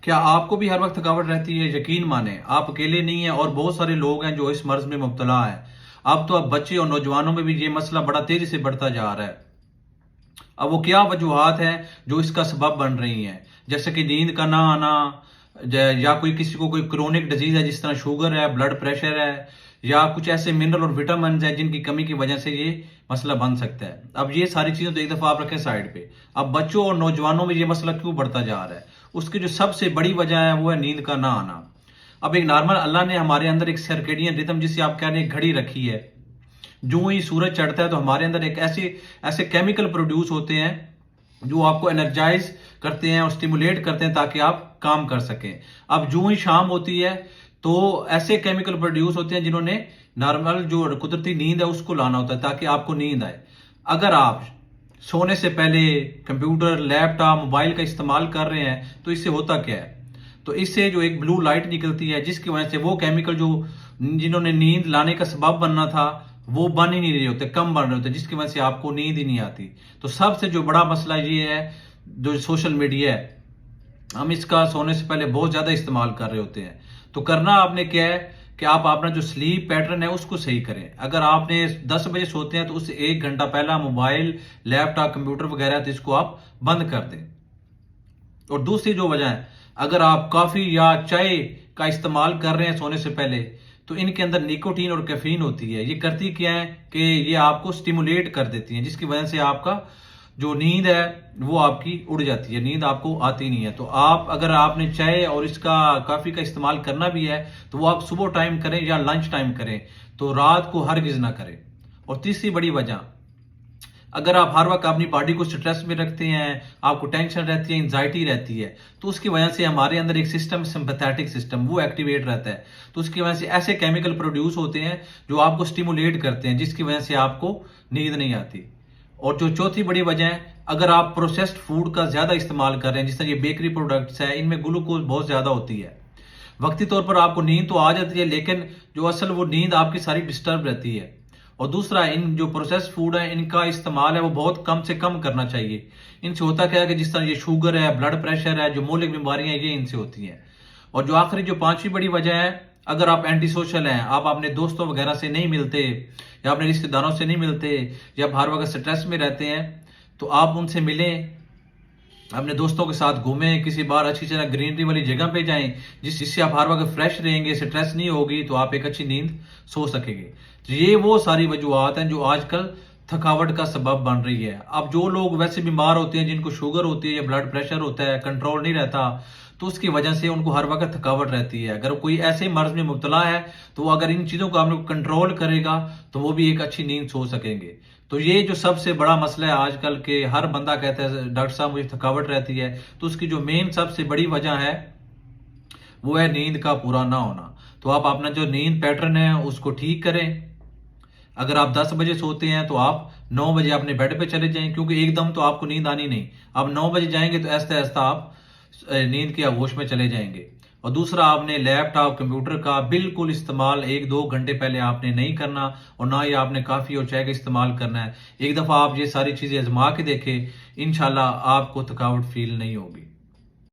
کیا آپ کو بھی ہر وقت تھکاوٹ رہتی ہے؟ یقین مانیں آپ اکیلے نہیں ہیں، اور بہت سارے لوگ ہیں جو اس مرض میں مبتلا ہیں۔ اب بچے اور نوجوانوں میں بھی یہ مسئلہ بڑا تیزی سے بڑھتا جا رہا ہے۔ اب وہ کیا وجوہات ہیں جو اس کا سبب بن رہی ہیں؟ جیسے کہ نیند کا نہ آنا، یا کسی کو کوئی کرونک ڈیزیز ہے جس طرح شوگر ہے، بلڈ پریشر ہے، یا کچھ ایسے منرل اور وٹامنز ہیں جن کی کمی کی وجہ سے یہ مسئلہ بن سکتا ہے۔ اب یہ ساری چیزیں تو ایک دفعہ آپ رکھیں سائڈ پہ۔ اب بچوں اور نوجوانوں میں یہ مسئلہ کیوں بڑھتا جا رہا ہے؟ اس کی جو سب سے بڑی وجہ ہے وہ ہے نیند کا نہ آنا۔ اب ایک نارمل اللہ نے ہمارے اندر ایک سرکیڈین ردم، جسے آپ کہہ رہے ہیں گھڑی رکھی ہے۔ جو ہی سورج چڑھتا ہے تو ہمارے اندر ایک ایسے کیمیکل پروڈیوس ہوتے ہیں جو آپ کو انرجائز کرتے ہیں اور سٹیمولیٹ کرتے ہیں تاکہ آپ کام کر سکیں۔ اب جو ہی شام ہوتی ہے تو ایسے کیمیکل پروڈیوس ہوتے ہیں جنہوں نے نارمل جو قدرتی نیند ہے اس کو لانا ہوتا ہے تاکہ آپ کو نیند آئے۔ اگر آپ سونے سے پہلے کمپیوٹر، لیپ ٹاپ، موبائل کا استعمال کر رہے ہیں تو اس سے ہوتا کیا ہے؟ تو اس سے جو ایک بلو لائٹ نکلتی ہے جس کی وجہ سے وہ کیمیکل جنہوں نے نیند لانے کا سبب بننا تھا وہ بن ہی نہیں رہے ہوتے، کم بن رہے ہوتے، جس کی وجہ سے آپ کو نیند ہی نہیں آتی۔ تو سب سے جو بڑا مسئلہ یہ ہے جو سوشل میڈیا ہے، ہم اس کا سونے سے پہلے بہت زیادہ استعمال کر رہے ہوتے ہیں۔ تو کرنا آپ نے کیا ہے کہ آپ اپنا جو سلیپ پیٹرن ہے اس کو صحیح کریں۔ اگر آپ نے 10 بجے سوتے ہیں تو اس سے 1 گھنٹہ پہلا موبائل، لیپ ٹاپ، کمپیوٹر وغیرہ تو اس کو آپ بند کر دیں۔ اور دوسری جو وجہ ہے، اگر آپ کافی یا چائے کا استعمال کر رہے ہیں سونے سے پہلے تو ان کے اندر نیکوٹین اور کیفین ہوتی ہے۔ یہ کرتی کیا ہے کہ یہ آپ کو سٹیمولیٹ کر دیتی ہیں جس کی وجہ سے آپ کا جو نیند ہے وہ آپ کی اڑ جاتی ہے، نیند آپ کو آتی نہیں ہے۔ تو اگر آپ نے چائے اور اس کا کافی کا استعمال کرنا بھی ہے تو وہ آپ صبح ٹائم کریں یا لنچ ٹائم کریں، تو رات کو ہرگز نہ کریں۔ اور تیسری بڑی وجہ، اگر آپ ہر وقت اپنی باڈی کو سٹریس میں رکھتے ہیں، آپ کو ٹینشن رہتی ہے، انزائٹی رہتی ہے، تو اس کی وجہ سے ہمارے اندر ایک سسٹم، سمپیتھیٹک سسٹم، وہ ایکٹیویٹ رہتا ہے۔ تو اس کی وجہ سے ایسے کیمیکل پروڈیوس ہوتے ہیں جو آپ کو سٹیمولیٹ کرتے ہیں جس کی وجہ سے آپ کو نیند نہیں آتی۔ اور جو چوتھی بڑی وجہ ہے، اگر آپ پروسیسڈ فوڈ کا زیادہ استعمال کر رہے ہیں، جس طرح یہ بیکری پروڈکٹس ہیں، ان میں گلوکوز بہت زیادہ ہوتی ہے۔ وقتی طور پر آپ کو نیند تو آ جاتی ہے لیکن جو اصل وہ نیند آپ کی ساری ڈسٹرب رہتی ہے۔ اور دوسرا، ان جو پروسیس فوڈ ہے ان کا استعمال ہے وہ بہت کم سے کم کرنا چاہیے۔ ان سے ہوتا کیا ہے کہ جس طرح یہ شوگر ہے، بلڈ پریشر ہے، جو مولک بیماریاں ہیں، یہ ان سے ہوتی ہیں۔ اور جو آخری جو پانچویں بڑی وجہ ہے، اگر آپ اینٹی سوشل ہیں، آپ اپنے دوستوں وغیرہ سے نہیں ملتے یا اپنے رشتہ داروں سے نہیں ملتے، یا آپ ہر وقت سٹریس میں رہتے ہیں، تو آپ ان سے ملیں، اپنے دوستوں کے ساتھ گھومیں، کسی بار اچھی طرح گرینری والی جگہ پہ جائیں جس سے آپ ہر وقت فریش رہیں گے، سٹریس نہیں ہوگی، تو آپ ایک اچھی نیند سو سکیں گے۔ یہ وہ ساری وجوہات ہیں جو آج کل تھکاوٹ کا سبب بن رہی ہے۔ اب جو لوگ ویسے بیمار ہوتے ہیں، جن کو شوگر ہوتی ہے یا بلڈ پریشر ہوتا ہے، کنٹرول نہیں رہتا، تو اس کی وجہ سے ان کو ہر وقت تھکاوٹ رہتی ہے۔ اگر کوئی ایسے مرض میں مبتلا ہے تو وہ اگر ان چیزوں کو آپ نے کنٹرول کرے گا تو وہ بھی ایک اچھی نیند سو سکیں گے۔ تو یہ جو سب سے بڑا مسئلہ ہے آج کل کے، ہر بندہ کہتا ہے ڈاکٹر صاحب مجھے تھکاوٹ رہتی ہے، تو اس کی جو مین سب سے بڑی وجہ ہے وہ ہے نیند کا پورا نہ ہونا۔ تو آپ اپنا جو نیند پیٹرن ہے اس کو ٹھیک کریں۔ اگر آپ 10 بجے سوتے ہیں تو آپ 9 بجے اپنے بیڈ پہ چلے جائیں، کیونکہ ایک دم تو آپ کو نیند آنی نہیں۔ آپ 9 بجے جائیں گے تو آہستہ آہستہ آپ نیند کے آغوش میں چلے جائیں گے۔ اور دوسرا، آپ نے لیپ ٹاپ، کمپیوٹر کا بالکل استعمال 1-2 گھنٹے پہلے آپ نے نہیں کرنا، اور نہ ہی آپ نے کافی اور چائے کا استعمال کرنا ہے۔ ایک دفعہ آپ یہ ساری چیزیں آزما کے دیکھیں، انشاءاللہ آپ کو تھکاوٹ فیل نہیں ہوگی۔